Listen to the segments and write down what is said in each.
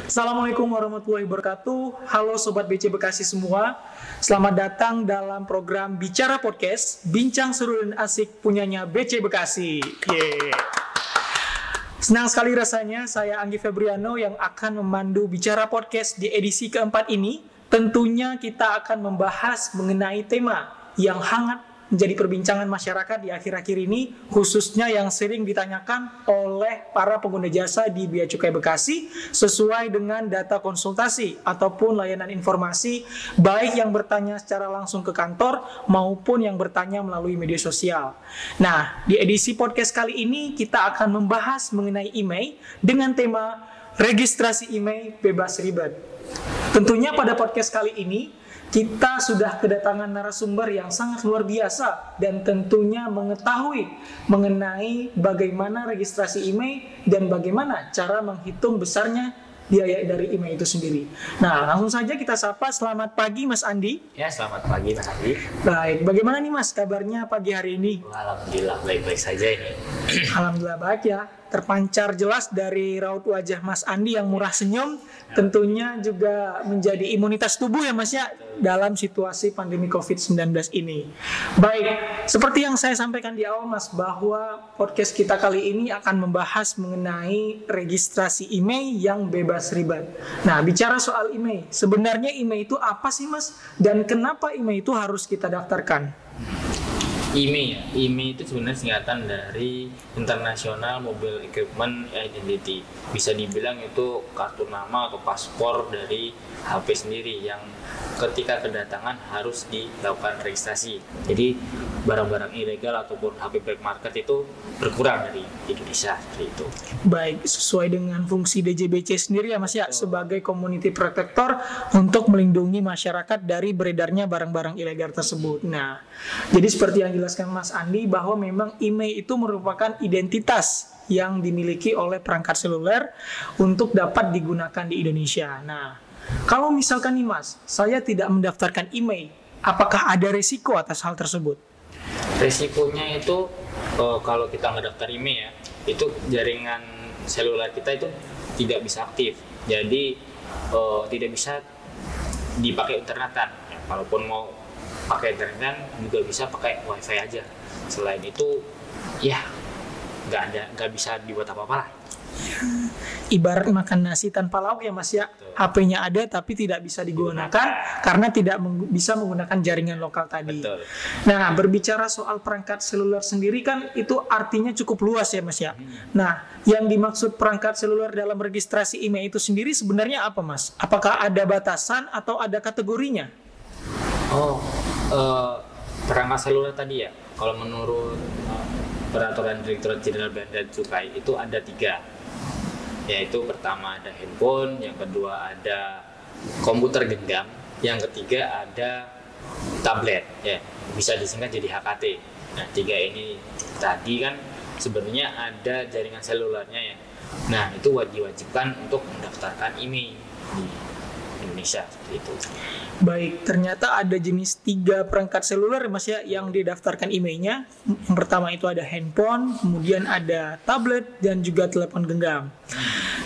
Assalamualaikum warahmatullahi wabarakatuh. Halo Sobat BC Bekasi semua. Selamat datang dalam program Bicara Podcast, bincang seru dan asik punyanya BC Bekasi. Yeay. Senang sekali rasanya saya Anggi Febriano yang akan memandu Bicara Podcast di edisi keempat ini. Tentunya kita akan membahas mengenai tema yang hangat menjadi perbincangan masyarakat di akhir-akhir ini, khususnya yang sering ditanyakan oleh para pengguna jasa di Bea Cukai Bekasi sesuai dengan data konsultasi ataupun layanan informasi, baik yang bertanya secara langsung ke kantor maupun yang bertanya melalui media sosial. Nah, di edisi podcast kali ini kita akan membahas mengenai email dengan tema registrasi email bebas ribet. Tentunya pada podcast kali ini kita sudah kedatangan narasumber yang sangat luar biasa dan tentunya mengetahui mengenai bagaimana registrasi email dan bagaimana cara menghitung besarnya biaya dari email itu sendiri. Nah, langsung saja kita sapa. Selamat pagi Mas Andi. Ya, selamat pagi Mas Andi. Baik, bagaimana nih Mas kabarnya pagi hari ini? Alhamdulillah baik-baik saja ini. Alhamdulillah baik ya. Terpancar jelas dari raut wajah Mas Andi yang murah senyum, tentunya juga menjadi imunitas tubuh ya Mas ya dalam situasi pandemi COVID-19 ini. Baik, seperti yang saya sampaikan di awal Mas, bahwa podcast kita kali ini akan membahas mengenai registrasi email yang bebas ribet. Nah, bicara soal email, sebenarnya email itu apa sih Mas? Dan kenapa email itu harus kita daftarkan? IMEI ya, IMEI itu sebenarnya singkatan dari International Mobile Equipment Identity. Bisa dibilang itu kartu nama atau paspor dari HP sendiri yang ketika kedatangan harus dilakukan registrasi. Jadi barang-barang ilegal ataupun HP black market itu berkurang dari Indonesia seperti itu. Baik, sesuai dengan fungsi DJBC sendiri ya Mas ya, sebagai community protector untuk melindungi masyarakat dari beredarnya barang-barang ilegal tersebut. Nah, jadi seperti yang dijelaskan Mas Andi bahwa memang email itu merupakan identitas yang dimiliki oleh perangkat seluler untuk dapat digunakan di Indonesia. Nah, kalau misalkan nih Mas, saya tidak mendaftarkan email, apakah ada risiko atas hal tersebut? Resikonya itu kalau kita nggak daftar email ya, itu jaringan seluler kita itu tidak bisa aktif. Jadi tidak bisa dipakai internetan. Ya, kalaupun mau pakai internet juga bisa pakai wifi aja. Selain itu ya nggak bisa dibuat apa-apa lah. Ibarat makan nasi tanpa lauk ya Mas ya. HP-nya ada tapi tidak bisa digunakan karena tidak bisa menggunakan jaringan lokal tadi. Betul. Nah, berbicara soal perangkat seluler sendiri kan itu artinya cukup luas ya Mas ya. Nah, yang dimaksud perangkat seluler dalam registrasi email itu sendiri sebenarnya apa Mas? Apakah ada batasan atau ada kategorinya? Perangkat seluler tadi ya, kalau menurut Peraturan Direktorat Jenderal Bea dan Cukai itu ada 3. Yaitu pertama ada handphone, yang kedua ada komputer genggam, yang ketiga ada tablet, ya bisa disingkat jadi HKT. Nah, 3 ini tadi kan sebenarnya ada jaringan selulernya ya. Nah, itu diwajibkan untuk mendaftarkan email di Indonesia seperti itu. Baik, ternyata ada jenis 3 perangkat seluler Mas ya yang didaftarkan emailnya. Yang pertama itu ada handphone, kemudian ada tablet dan juga telepon genggam.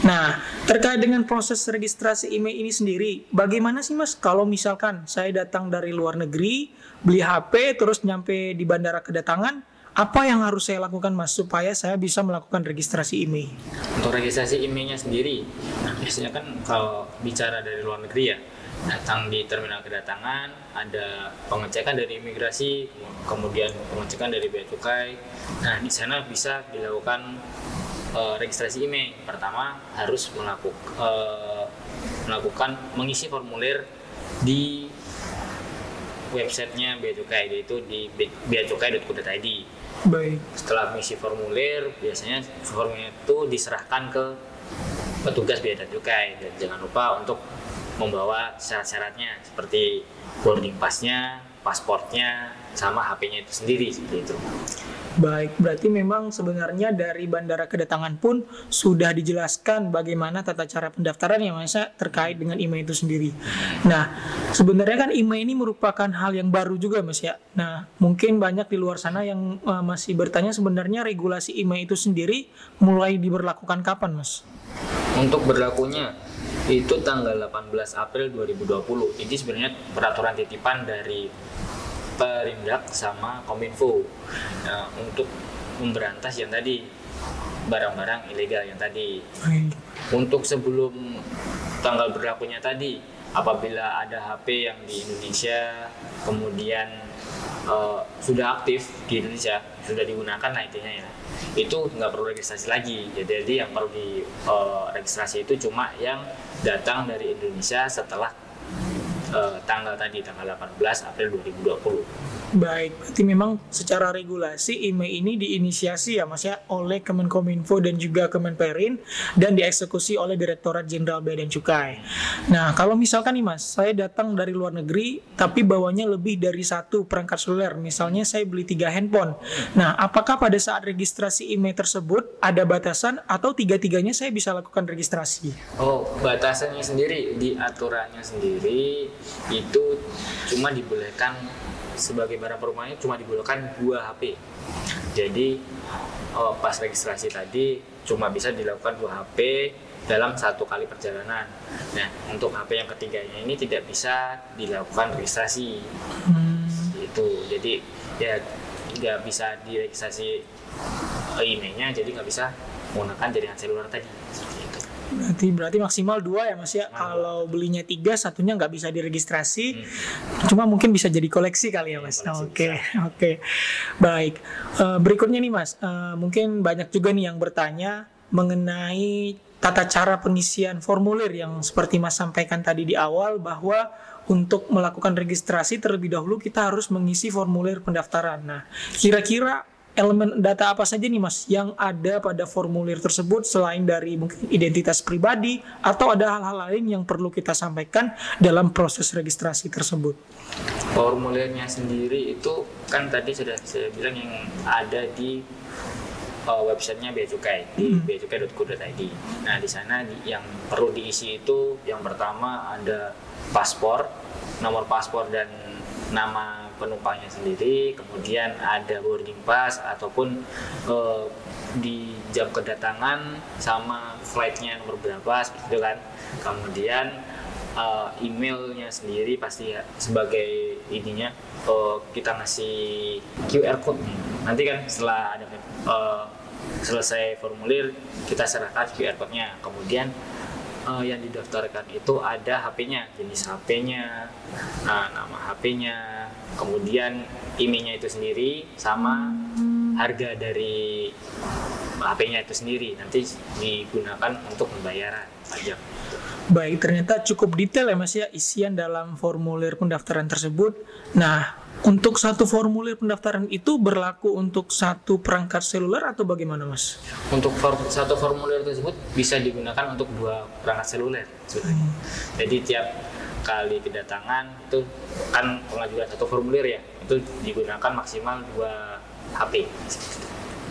Nah, terkait dengan proses registrasi email ini sendiri, bagaimana sih Mas kalau misalkan saya datang dari luar negeri, beli HP terus nyampe di bandara kedatangan, apa yang harus saya lakukan Mas supaya saya bisa melakukan registrasi email? Untuk registrasi emailnya sendiri, nah biasanya kan kalau bicara dari luar negeri ya, datang di terminal kedatangan, ada pengecekan dari imigrasi, kemudian pengecekan dari bea cukai. Nah, di sana bisa dilakukan registrasi email. Pertama harus melakukan mengisi formulir di websitenya bea cukai, yaitu di beacukai.go.id. Baik. Setelah mengisi formulir, biasanya formulir itu diserahkan ke petugas bea dan cukai, dan jangan lupa untuk membawa syarat-syaratnya seperti boarding pass-nya, pasportnya, sama HP-nya itu sendiri seperti itu. Baik, berarti memang sebenarnya dari bandara kedatangan pun sudah dijelaskan bagaimana tata cara pendaftaran ya Mas terkait dengan email itu sendiri. Nah, sebenarnya kan email ini merupakan hal yang baru juga Mas ya. Nah, mungkin banyak di luar sana yang masih bertanya sebenarnya regulasi email itu sendiri mulai diberlakukan kapan Mas? Untuk berlakunya Itu tanggal 18 April 2020. Ini sebenarnya peraturan titipan dari Perindak sama Kominfo untuk memberantas yang tadi barang-barang ilegal yang tadi. Untuk sebelum tanggal berlakunya tadi, apabila ada HP yang di Indonesia kemudian sudah aktif di Indonesia, sudah digunakan lah intinya ya, itu nggak perlu registrasi lagi. Jadi yang perlu di registrasi itu cuma yang datang dari Indonesia setelah tanggal 18 April 2020. Baik, berarti memang secara regulasi IMEI ini diinisiasi ya Mas ya oleh Kemenkominfo dan juga Kemenperin dan dieksekusi oleh Direktorat Jenderal Bea dan Cukai. Nah, kalau misalkan nih Mas, saya datang dari luar negeri tapi bawanya lebih dari satu perangkat seluler, misalnya saya beli 3 handphone. Nah, apakah pada saat registrasi IMEI tersebut ada batasan atau tiga-tiganya saya bisa lakukan registrasi? Oh, batasannya sendiri di aturannya sendiri itu cuma dibolehkan sebagai barang perumahannya cuma dibolehkan 2 HP. Jadi pas registrasi tadi cuma bisa dilakukan 2 HP dalam 1 kali perjalanan. Nah, untuk HP yang ketiganya ini tidak bisa dilakukan registrasi. Itu. Jadi ya nggak bisa diregistrasi IMEI-nya, jadi nggak bisa menggunakan jaringan seluler tadi. Berarti maksimal 2 ya Mas ya. Kalau belinya 3, satunya nggak bisa diregistrasi. Cuma mungkin bisa jadi koleksi kali ya Mas. Oke. Baik. Berikutnya nih Mas, mungkin banyak juga nih yang bertanya mengenai tata cara pengisian formulir yang seperti Mas sampaikan tadi di awal, bahwa untuk melakukan registrasi terlebih dahulu kita harus mengisi formulir pendaftaran. Nah, kira-kira elemen data apa saja nih Mas yang ada pada formulir tersebut selain dari mungkin identitas pribadi, atau ada hal-hal lain yang perlu kita sampaikan dalam proses registrasi tersebut? Formulirnya sendiri itu kan tadi sudah saya bilang yang ada di websitenya Bea Cukai di beacukai.go.id. Nah, di sana yang perlu diisi itu yang pertama ada paspor, nomor paspor dan nama penumpangnya sendiri, kemudian ada boarding pass ataupun di jam kedatangan sama flightnya nomor berapa seperti itu kan. Kemudian emailnya sendiri pasti ya, sebagai ininya kita ngasih QR code. Nanti kan setelah ada selesai formulir kita serahkan QR code-nya. Kemudian yang didaftarkan itu ada HP-nya, jenis HP-nya, nama HP-nya, kemudian IMEI-nya itu sendiri, sama harga dari HP-nya itu sendiri nanti digunakan untuk pembayaran pajak. Baik, ternyata cukup detail ya Mas ya isian dalam formulir pendaftaran tersebut. Nah, untuk satu formulir pendaftaran itu berlaku untuk satu perangkat seluler atau bagaimana Mas? Untuk satu formulir tersebut bisa digunakan untuk 2 perangkat seluler. Jadi tiap kali kedatangan itu kan pengajuan satu formulir ya, itu digunakan maksimal 2 HP.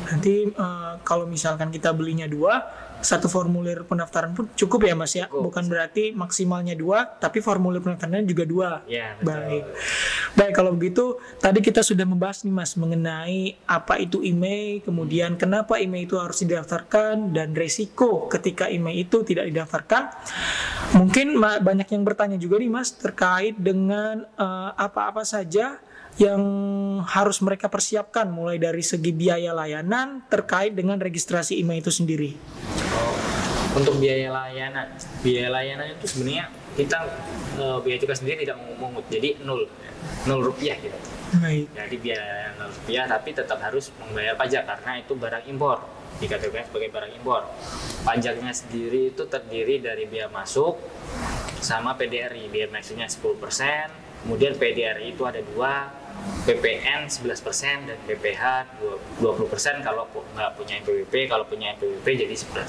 Nanti kalau misalkan kita belinya 2, satu formulir pendaftaran pun cukup ya Mas ya? Bukan berarti maksimalnya 2, tapi formulir pendaftarannya juga 2. Ya, betul. Baik, kalau begitu tadi kita sudah membahas nih Mas mengenai apa itu IMEI, kemudian kenapa IMEI itu harus didaftarkan, dan resiko ketika IMEI itu tidak didaftarkan. Mungkin banyak yang bertanya juga nih Mas terkait dengan apa-apa saja yang harus mereka persiapkan mulai dari segi biaya layanan terkait dengan registrasi IMEI itu sendiri. Untuk biaya layanan itu sebenarnya kita Bea Cukai sendiri tidak mengut, jadi 0 rupiah gitu. Baik. Jadi biaya 0 rupiah, tapi tetap harus membayar pajak karena itu barang impor, dikategorikan sebagai barang impor. Pajaknya sendiri itu terdiri dari biaya masuk sama PDRI. Biaya masuknya 10%, kemudian PDRI itu ada 2, PPN 11% dan PPH 20% kalau nggak punya NPWP. Kalau punya NPWP jadi 10%.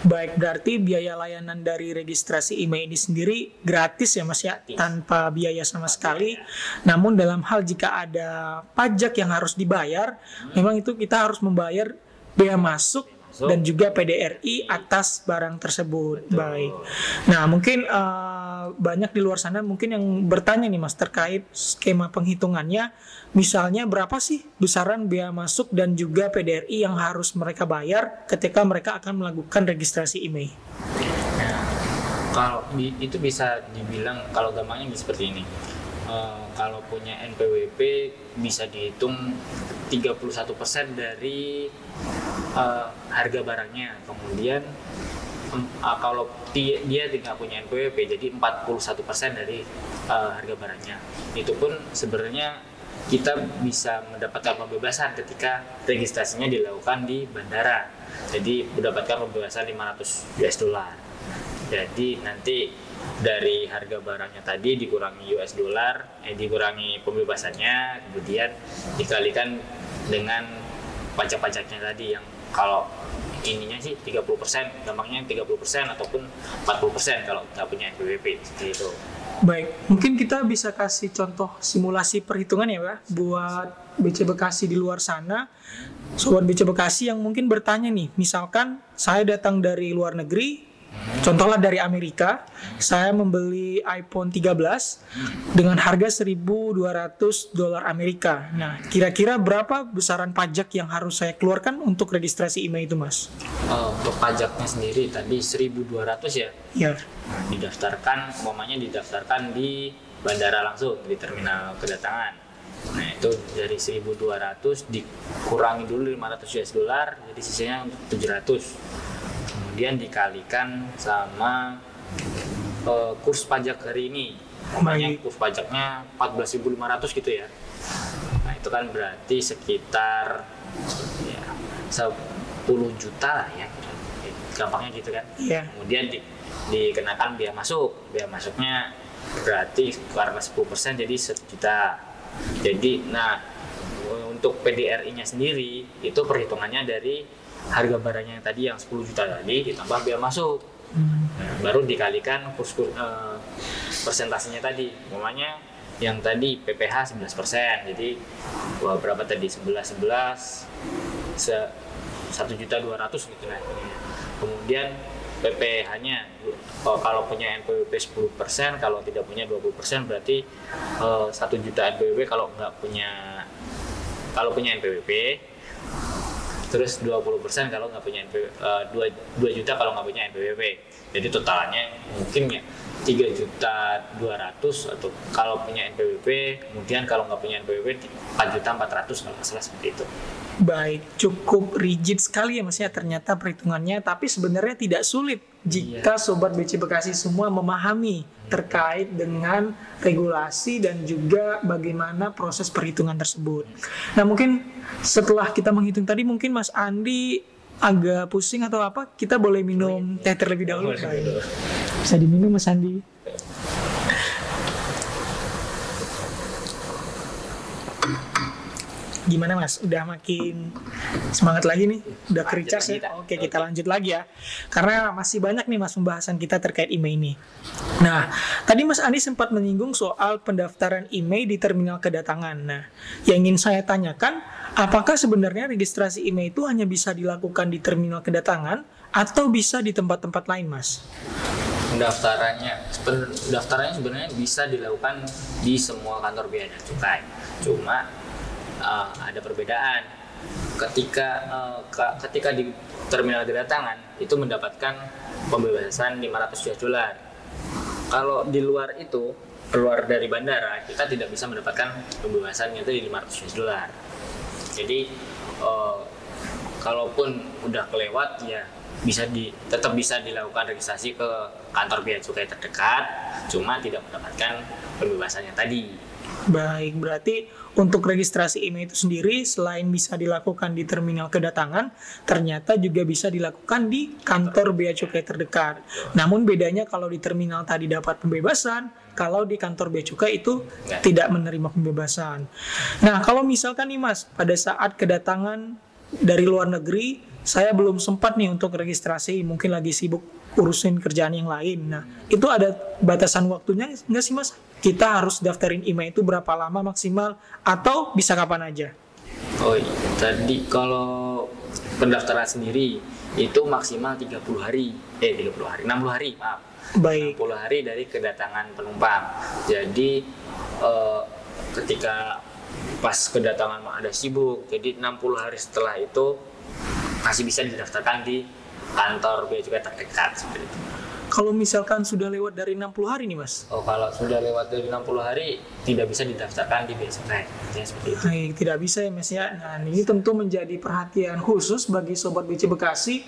Baik, berarti biaya layanan dari registrasi IMEI ini sendiri gratis ya Mas ya, tanpa biaya sama sekali. Namun dalam hal jika ada pajak yang harus dibayar, memang itu kita harus membayar bea masuk dan juga PDRI atas barang tersebut. Betul. Baik. Nah, mungkin banyak di luar sana mungkin yang bertanya nih Mas terkait skema penghitungannya. Misalnya berapa sih besaran bea masuk dan juga PDRI yang harus mereka bayar ketika mereka akan melakukan registrasi IMEI? Kalau itu bisa dibilang kalau gampangnya seperti ini. Kalau punya NPWP bisa dihitung 31% dari harga barangnya. Kemudian kalau dia tidak punya NPWP jadi 41% dari harga barangnya. Itu pun sebenarnya kita bisa mendapatkan pembebasan ketika registrasinya dilakukan di bandara. Jadi mendapatkan pembebasan 500 US dollar. Jadi nanti dari harga barangnya tadi dikurangi US dollar, dikurangi pembebasannya, kemudian dikalikan dengan pajak-pajaknya tadi yang kalau ininya sih 30%, gampangnya 30% ataupun 40% kalau nggak punya NPWP seperti itu. Baik, mungkin kita bisa kasih contoh simulasi perhitungan ya Pak, buat BC Bekasi di luar sana. Sobat BC Bekasi yang mungkin bertanya nih, misalkan saya datang dari luar negeri, contohlah dari Amerika, saya membeli iPhone 13 dengan harga 1.200 dolar Amerika. Nah, kira-kira berapa besaran pajak yang harus saya keluarkan untuk registrasi IMEI itu, Mas? Untuk pajaknya sendiri tadi 1.200 ya? Ya. Nah, didaftarkan di bandara langsung, di terminal kedatangan. Nah, itu dari 1.200 dikurangi dulu 500 US dollar, jadi sisanya 700. Kemudian dikalikan sama kurs pajak hari ini. Makanya kurs pajaknya 14.500 gitu ya. Nah, itu kan berarti sekitar ya 10 juta lah ya. Gampangnya gitu kan. Yeah. Kemudian dikenakan biaya masuk. Biaya masuknya berarti karena 10% jadi 1 juta. Jadi nah untuk PDRI-nya sendiri itu perhitungannya dari harga barangnya yang tadi yang 10 juta tadi ditambah biaya masuk. Nah, baru dikalikan persentasenya tadi. Umpamanya yang tadi PPh 11%. Jadi berapa tadi? 11 1.200.000 gitu lah. Kemudian PPh-nya kalau punya NPWP 10%, kalau tidak punya 20%, berarti 1 juta NPWP kalau punya NPWP. Terus 20% kalau nggak punya NPWP, 2 juta kalau nggak punya NPWP. Jadi totalnya mungkin ya 3.200.000 atau kalau punya NPWP, kemudian kalau nggak punya NPWP 4.400.000 kalau nggak salah seperti itu. Baik, cukup rigid sekali ya Mas ya ternyata perhitungannya, tapi sebenarnya tidak sulit jika Sobat BC Bekasi semua memahami terkait dengan regulasi dan juga bagaimana proses perhitungan tersebut. Nah mungkin setelah kita menghitung tadi mungkin Mas Andi agak pusing atau apa, kita boleh minum teh terlebih dahulu. Bisa diminum Mas Andi. Gimana Mas? Udah makin semangat lagi nih? Udah ke-recharge ya? Oke, kita lanjut lagi ya. Karena masih banyak nih Mas pembahasan kita terkait IMEI ini. Nah, tadi Mas Andi sempat menyinggung soal pendaftaran IMEI di terminal kedatangan. Nah, yang ingin saya tanyakan, apakah sebenarnya registrasi IMEI itu hanya bisa dilakukan di terminal kedatangan atau bisa di tempat-tempat lain, Mas? Pendaftarannya sebenarnya bisa dilakukan di semua kantor bea dan cukai. Cuma ada perbedaan ketika di terminal kedatangan itu mendapatkan pembebasan 500 US dollar. Kalau di luar itu, keluar dari bandara, kita tidak bisa mendapatkan pembebasan itu di 500 US dollar. Jadi kalaupun udah kelewat ya tetap bisa dilakukan registrasi ke kantor bea cukai terdekat, cuma tidak mendapatkan pembebasannya tadi. Baik, berarti untuk registrasi IMEI itu sendiri selain bisa dilakukan di terminal kedatangan, ternyata juga bisa dilakukan di kantor bea cukai terdekat. Namun bedanya kalau di terminal tadi dapat pembebasan, kalau di kantor bea cukai itu tidak menerima pembebasan. Nah, kalau misalkan nih Mas, pada saat kedatangan dari luar negeri, saya belum sempat nih untuk registrasi, mungkin lagi sibuk urusin kerjaan yang lain. Nah, itu ada batasan waktunya nggak sih Mas? Kita harus daftarin IMEI itu berapa lama maksimal atau bisa kapan aja? Oh iya, tadi kalau pendaftaran sendiri itu maksimal 60 hari, maaf. Baik. 60 hari dari kedatangan penumpang. Jadi ketika pas kedatangan ada sibuk, jadi 60 hari setelah itu masih bisa didaftarkan di kantor bea cukai terdekat seperti itu. Kalau misalkan sudah lewat dari 60 hari nih Mas? Oh, kalau sudah lewat dari 60 hari tidak bisa didaftarkan di bea cukai. Ya, seperti itu. Baik, tidak bisa ya Mas ya. Nah, ini tentu menjadi perhatian khusus bagi Sobat BC Bekasi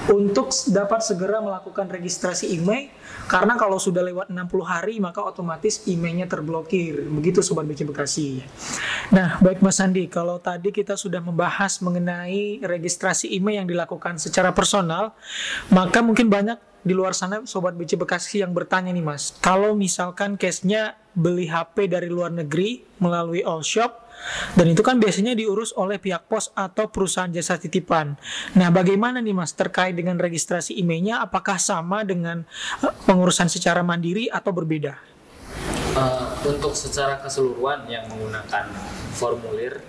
untuk dapat segera melakukan registrasi IMEI, karena kalau sudah lewat 60 hari maka otomatis IMEI-nya terblokir. Begitu Sobat BC Bekasi. Nah, baik Mas Andi, kalau tadi kita sudah membahas mengenai registrasi IMEI yang dilakukan secara personal, maka mungkin banyak di luar sana Sobat BC Bekasi yang bertanya nih Mas, kalau misalkan case-nya beli HP dari luar negeri melalui all shop, dan itu kan biasanya diurus oleh pihak pos atau perusahaan jasa titipan. Nah, bagaimana nih Mas terkait dengan registrasi IMEI-nya? Apakah sama dengan pengurusan secara mandiri atau berbeda? Untuk secara keseluruhan yang menggunakan formulir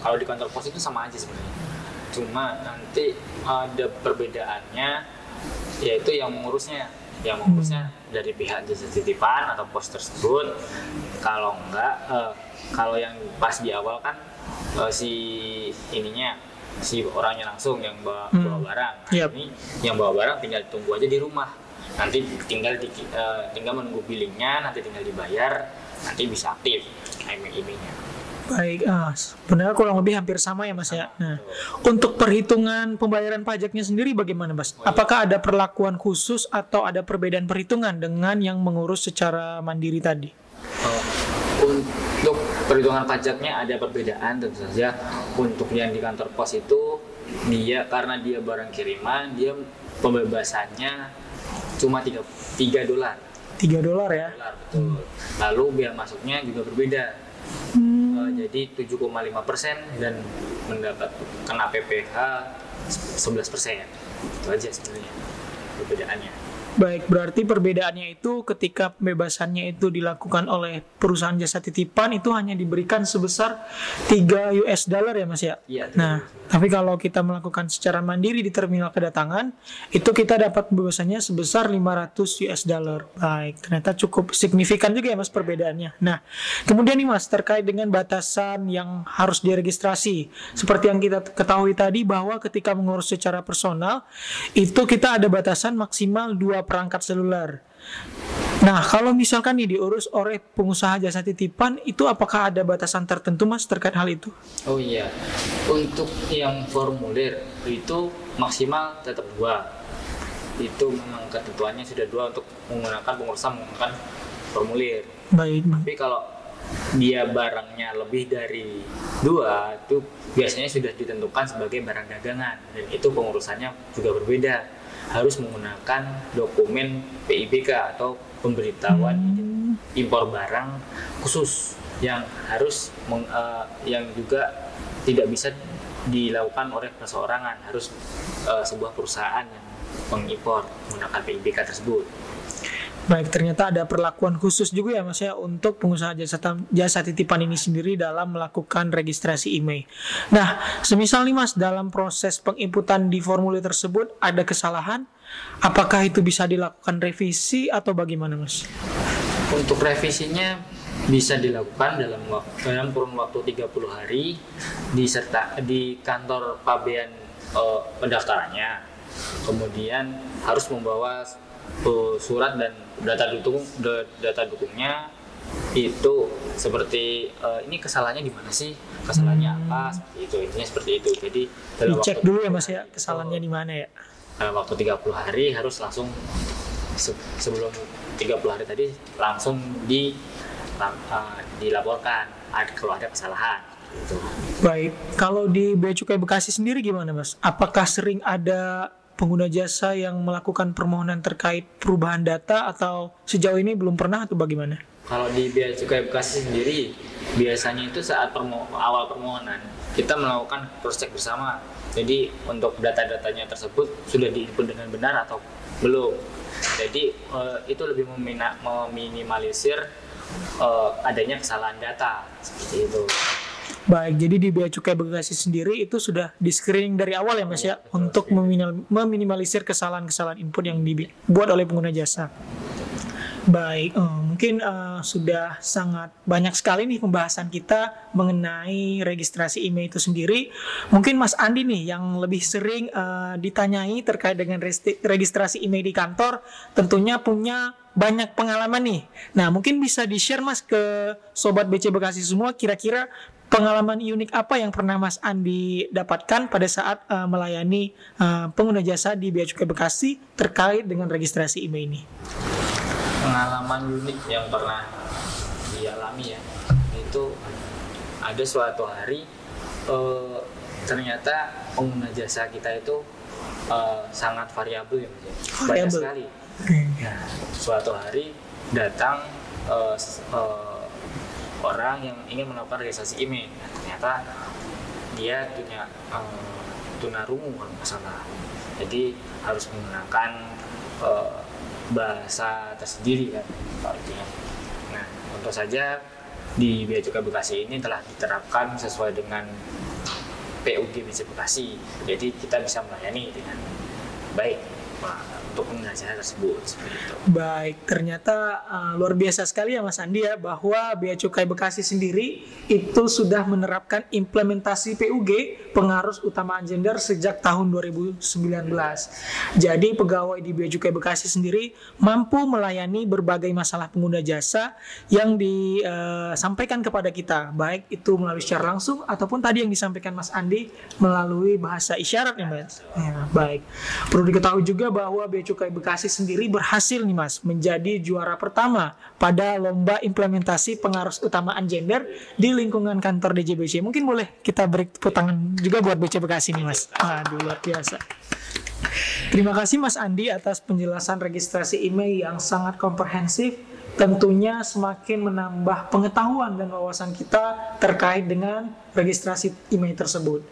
kalau di kantor pos itu sama aja sebenarnya. Cuma nanti ada perbedaannya, yaitu yang mengurusnya dari pihak jasa titipan atau pos tersebut. Kalau enggak, kalau yang pas di awal kan si orangnya langsung yang bawa barang. Nah, Yep. Ini yang bawa barang tinggal tunggu aja di rumah. Nanti tinggal menunggu billingnya, nanti tinggal dibayar, nanti bisa aktif IMEI-nya. Baik, sebenarnya kurang lebih hampir sama ya Mas ya. Nah, untuk perhitungan pembayaran pajaknya sendiri bagaimana Mas? Apakah ada perlakuan khusus atau ada perbedaan perhitungan dengan yang mengurus secara mandiri tadi? Untuk perhitungan pajaknya ada perbedaan tentu saja. Untuk yang di kantor pos itu karena dia barang kiriman, dia pembebasannya cuma $3. $3 ya? Betul. Lalu biaya masuknya juga berbeda. Jadi 7,5% dan kena PPh 11%. Itu aja sebenarnya perbedaannya. Baik, berarti perbedaannya itu ketika pembebasannya itu dilakukan oleh perusahaan jasa titipan itu hanya diberikan sebesar $3 ya Mas ya? Iya. Nah, tapi kalau kita melakukan secara mandiri di terminal kedatangan, itu kita dapat pembebasannya sebesar $500. Baik, ternyata cukup signifikan juga ya Mas perbedaannya. Nah, kemudian nih Mas, terkait dengan batasan yang harus diregistrasi. Seperti yang kita ketahui tadi bahwa ketika mengurus secara personal, itu kita ada batasan maksimal 2 perangkat seluler. Nah, kalau misalkan nih diurus oleh pengusaha jasa titipan, itu apakah ada batasan tertentu Mas terkait hal itu? Oh iya, untuk yang formulir itu maksimal tetap 2. Itu memang ketentuannya sudah 2 untuk pengurusan menggunakan formulir. Baik. Tapi kalau dia barangnya lebih dari 2, itu biasanya sudah ditentukan sebagai barang dagangan, dan itu pengurusannya juga berbeda. Harus menggunakan dokumen PIBK atau pemberitahuan impor barang khusus yang yang juga tidak bisa dilakukan oleh perseorangan, harus sebuah perusahaan yang mengimpor menggunakan PIBK tersebut. Baik, ternyata ada perlakuan khusus juga ya Mas ya untuk pengusaha jasa titipan ini sendiri dalam melakukan registrasi IMEI. Nah, semisal nih Mas dalam proses penginputan di formulir tersebut ada kesalahan, apakah itu bisa dilakukan revisi atau bagaimana Mas? Untuk revisinya bisa dilakukan dalam kurun waktu 30 hari di kantor pabean pendaftarannya. Kemudian harus membawa surat dan data dukungnya itu seperti ini kesalahannya di mana sih, kesalahannya apa, seperti itu, intinya seperti itu. Jadi dicek dulu ya Mas ya kesalahannya di mana ya. Dalam waktu 30 hari harus langsung sebelum 30 hari tadi langsung dilaporkan kalau ada kesalahan gitu. Baik, kalau di Bea Cukai Bekasi sendiri gimana Mas? Apakah sering ada pengguna jasa yang melakukan permohonan terkait perubahan data atau sejauh ini belum pernah atau bagaimana? Kalau di Bea Cukai Bekasi sendiri biasanya itu saat awal permohonan kita melakukan cross check bersama. Jadi untuk data-datanya tersebut sudah diinput dengan benar atau belum. Jadi itu lebih meminimalisir adanya kesalahan data seperti itu. Baik, jadi di Bea Cukai Bekasi sendiri itu sudah di screening dari awal ya Mas ya, untuk meminimalisir kesalahan-kesalahan input yang dibuat oleh pengguna jasa. Baik, mungkin sudah sangat banyak sekali nih pembahasan kita mengenai registrasi email itu sendiri. Mungkin Mas Andi nih yang lebih sering ditanyai terkait dengan registrasi email di kantor, tentunya punya banyak pengalaman nih. Nah, mungkin bisa di-share Mas ke Sobat BC Bekasi semua, kira-kira pengalaman unik apa yang pernah Mas Andi dapatkan pada saat melayani pengguna jasa di Bea Cukai Bekasi terkait dengan registrasi email ini? Pengalaman unik yang pernah dialami ya, itu ada suatu hari ternyata pengguna jasa kita itu sangat variabel ya Mas ya. Banyak sekali. Nah, suatu hari datang orang yang ingin melakukan registrasi email. Nah, ternyata dia punya tunarungu kalau nggak salah. Jadi harus menggunakan bahasa tersendiri kan. Nah, tentu saja di Bea Cukai Bekasi ini telah diterapkan sesuai dengan PUG BC Bekasi. Jadi kita bisa melayani dengan baik untuk pengguna jasa tersebut seperti itu. Baik, ternyata luar biasa sekali ya Mas Andi ya, bahwa Bea Cukai Bekasi sendiri itu sudah menerapkan implementasi PUG pengarus utamaan gender sejak tahun 2019. Jadi pegawai di Bea Cukai Bekasi sendiri mampu melayani berbagai masalah pengguna jasa yang disampaikan kepada kita, baik itu melalui secara langsung ataupun tadi yang disampaikan Mas Andi melalui bahasa isyarat ya Mas. Ya, baik. Perlu diketahui juga bahwa Bea Cukai Bekasi sendiri berhasil nih Mas menjadi juara pertama pada lomba implementasi pengarus utamaan gender di lingkungan kantor DJBC. Mungkin boleh kita beri tepuk tangan juga buat BC Bekasi nih Mas. Aduh, luar biasa. Terima kasih Mas Andi atas penjelasan registrasi email yang sangat komprehensif. Tentunya semakin menambah pengetahuan dan wawasan kita terkait dengan registrasi email tersebut.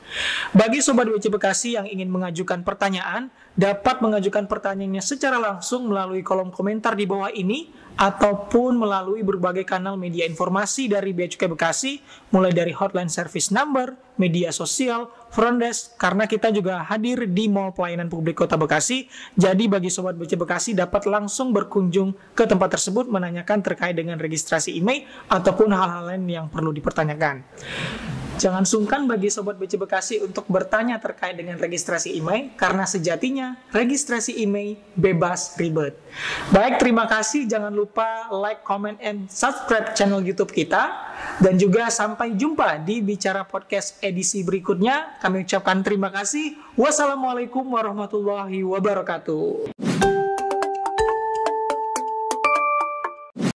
Bagi Sobat BC Bekasi yang ingin mengajukan pertanyaan, dapat mengajukan pertanyaannya secara langsung melalui kolom komentar di bawah ini ataupun melalui berbagai kanal media informasi dari Bea Cukai Bekasi, mulai dari hotline service number, media sosial, front desk, karena kita juga hadir di Mall Pelayanan Publik Kota Bekasi. Jadi bagi Sobat BC Bekasi dapat langsung berkunjung ke tempat tersebut menanyakan terkait dengan registrasi email ataupun hal-hal lain yang perlu dipertanyakan. Jangan sungkan bagi Sobat BC Bekasi untuk bertanya terkait dengan registrasi email, karena sejatinya registrasi email bebas ribet. Baik, terima kasih. Jangan lupa like, comment, and subscribe channel YouTube kita. Dan juga sampai jumpa di Bicara Podcast edisi berikutnya. Kami ucapkan terima kasih. Wassalamualaikum warahmatullahi wabarakatuh.